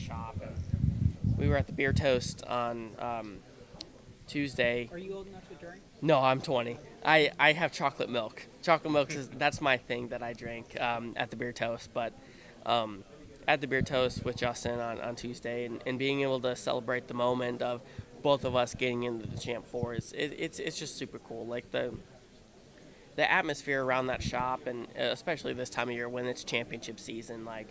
shop. And we were at the Beer Toast on Tuesday. Are you old enough to drink? No, I'm 20. I have chocolate milk. Chocolate milk that's my thing that I drink at the Beer Toast. But at the Beer Toast with Justin on Tuesday and being able to celebrate the moment of both of us getting into the Champ Four it's just super cool. Like the atmosphere around that shop, and especially this time of year when it's championship season, like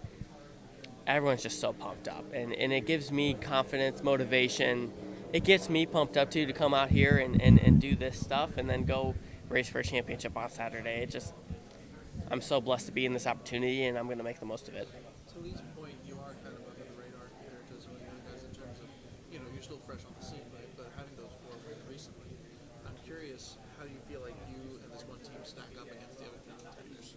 everyone's just so pumped up, and it gives me confidence, motivation. It gets me pumped up too to come out here and do this stuff and then go race for a championship on Saturday. I'm so blessed to be in this opportunity, and I'm going to make the most of it. To Lee's point, you are kind of under the radar compared to some of the young guys in terms of, you're still fresh on the scene, right? But having those 4 wins recently, I'm curious, how do you feel like you and this one team stack up against the other 3 contenders?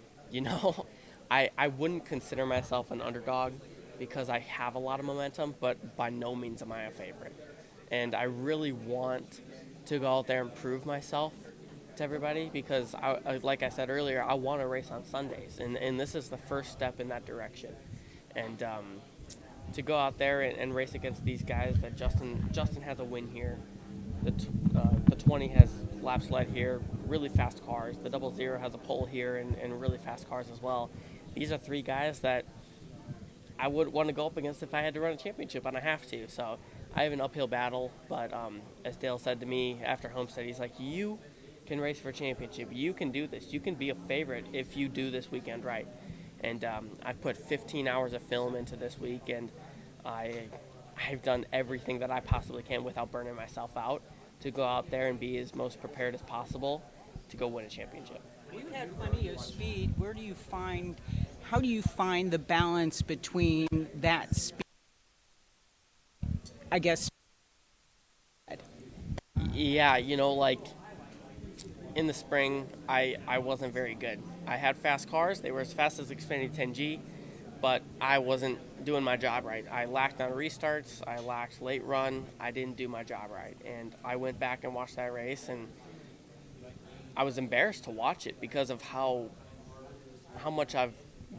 I wouldn't consider myself an underdog because I have a lot of momentum, but by no means am I a favorite. And I really want to go out there and prove myself to everybody because, like I said earlier, I want to race on Sundays, and this is the first step in that direction. And to go out there and race against these guys that Justin has a win here. The 20 has lap sled here, really fast cars. The 00 has a pole here and really fast cars as well. These are 3 guys that I would want to go up against if I had to run a championship, and I have to. So I have an uphill battle, but as Dale said to me after Homestead, he's like, you can race for a championship. You can do this. You can be a favorite if you do this weekend right. And I've put 15 hours of film into this week, and I've done everything that I possibly can without burning myself out to go out there and be as most prepared as possible to go win a championship. You had plenty of speed. How do you find the balance between that speed, I guess? Yeah, like in the spring, I wasn't very good. I had fast cars. They were as fast as Xfinity 10G, but I wasn't doing my job right. I lacked on restarts. I lacked late run. I didn't do my job right. And I went back and watched that race, and I was embarrassed to watch it because of how much I've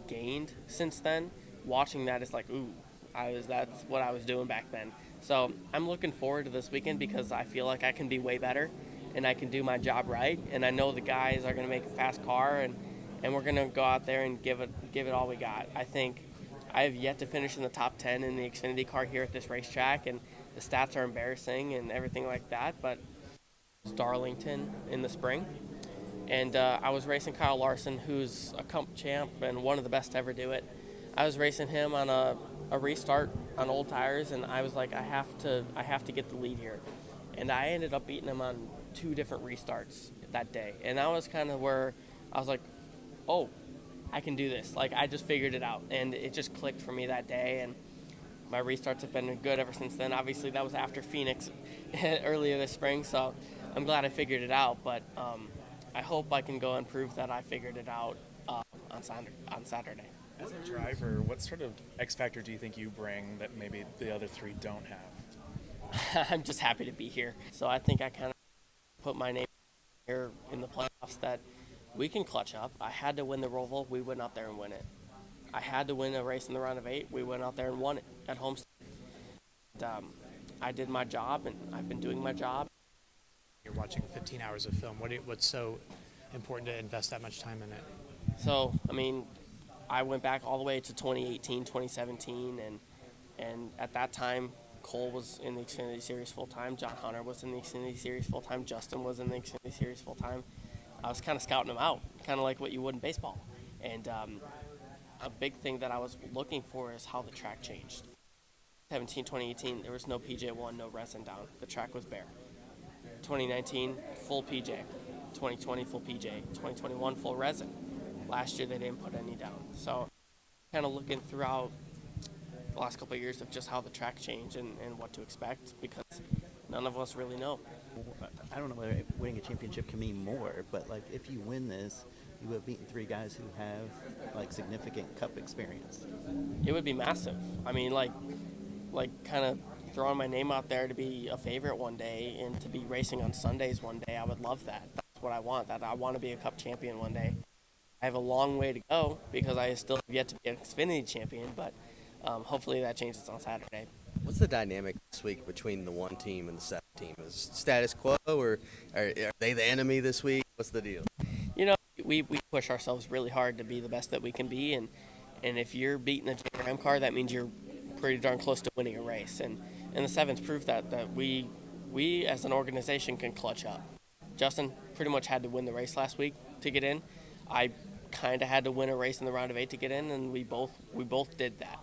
gained since then. Watching that is like, ooh, that's what I was doing back then. So I'm looking forward to this weekend because I feel like I can be way better and I can do my job right. And I know the guys are going to make a fast car, and we're going to go out there and give it all we got. I think I have yet to finish in the top 10 in the Xfinity car here at this racetrack, and the stats are embarrassing and everything like that, but Darlington in the spring. And I was racing Kyle Larson, who's a Cup champ and one of the best to ever do it. I was racing him on a restart on old tires, and I was like, I have to get the lead here. And I ended up beating him on 2 different restarts that day. And that was kind of where I was like, oh, I can do this. Like, I just figured it out. And it just clicked for me that day. And my restarts have been good ever since then. Obviously, that was after Phoenix earlier this spring, so I'm glad I figured it out. But I hope I can go and prove that I figured it out on Saturday. As a driver, what sort of X factor do you think you bring that maybe the other 3 don't have? I'm just happy to be here. So I think I kind of put my name here in the playoffs that we can clutch up. I had to win the Roval. We went out there and win it. I had to win a race in the round of 8. We went out there and won it at Homestead. And, I did my job, and I've been doing my job. You're watching 15 hours of film. What's so important to invest that much time in it? So, I went back all the way to 2018, 2017, and at that time, Cole was in the Xfinity Series full-time. John Hunter was in the Xfinity Series full-time. Justin was in the Xfinity Series full-time. I was kind of scouting them out, kind of like what you would in baseball. And a big thing that I was looking for is how the track changed. 2018, there was no PJ1, no resin down. The track was bare. 2019, full PJ. 2020, full PJ. 2021, full resin. Last year, they didn't put any down. So kind of looking throughout the last couple of years of just how the track changed and what to expect, because none of us really know. I don't know whether winning a championship can mean more, but like if you win this, you have beaten 3 guys who have like significant Cup experience. It would be massive. Like kind of throwing my name out there to be a favorite one day and to be racing on Sundays one day. I would love that. That's what I want. That I want to be a Cup champion one day. I have a long way to go because I still have yet to be an Xfinity champion, but hopefully that changes on Saturday. What's the dynamic this week between the 1 team and the 7 team? Is it status quo, or are they the enemy this week? What's the deal? You know, we push ourselves really hard to be the best that we can be, and if you're beating the JRM car, that means you're pretty darn close to winning a race. And the 7's proof that we as an organization can clutch up. Justin pretty much had to win the race last week to get in. I kind of had to win a race in the round of 8 to get in, and we both did that.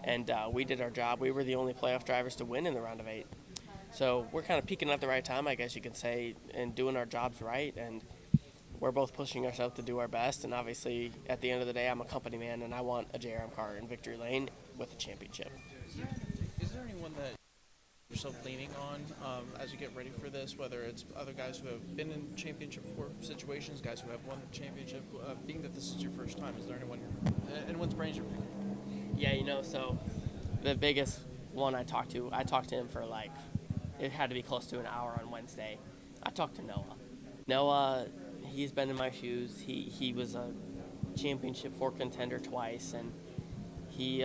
And we did our job. We were the only playoff drivers to win in the round of 8. So we're kind of peaking at the right time, I guess you could say, and doing our jobs right. And we're both pushing ourselves to do our best. And obviously, at the end of the day, I'm a company man, and I want a JRM car in victory lane with a championship. Is there anyone that yourself leaning on as you get ready for this, whether it's other guys who have been in championship situations, guys who have won the championship, being that this is your first time, is there anyone's brains you're picking? Yeah, you know, so the biggest one I talked to him for it had to be close to an hour on Wednesday. I talked to Noah. Noah, he's been in my shoes. He was a championship 4 contender twice, and he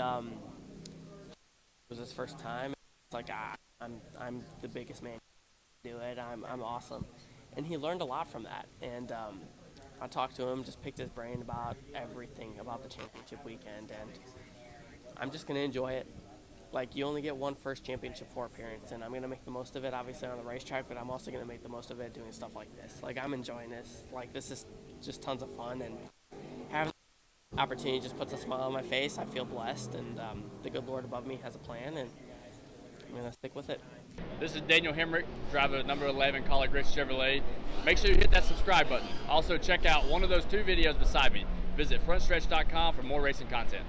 was his first time. It's like, I'm the biggest man to do it. I'm awesome. And he learned a lot from that. And I talked to him, just picked his brain about everything about the championship weekend, and I'm just going to enjoy it. Like, you only get one first championship 4 appearance, and I'm going to make the most of it, obviously, on the racetrack, but I'm also going to make the most of it doing stuff like this. Like, I'm enjoying this. Like, this is just tons of fun, and having the opportunity just puts a smile on my face. I feel blessed, and the good Lord above me has a plan, and I'm going to stick with it. This is Daniel Hemrick, driver of number 11 Colin Griggs Chevrolet. Make sure you hit that subscribe button. Also, check out one of those 2 videos beside me. Visit frontstretch.com for more racing content.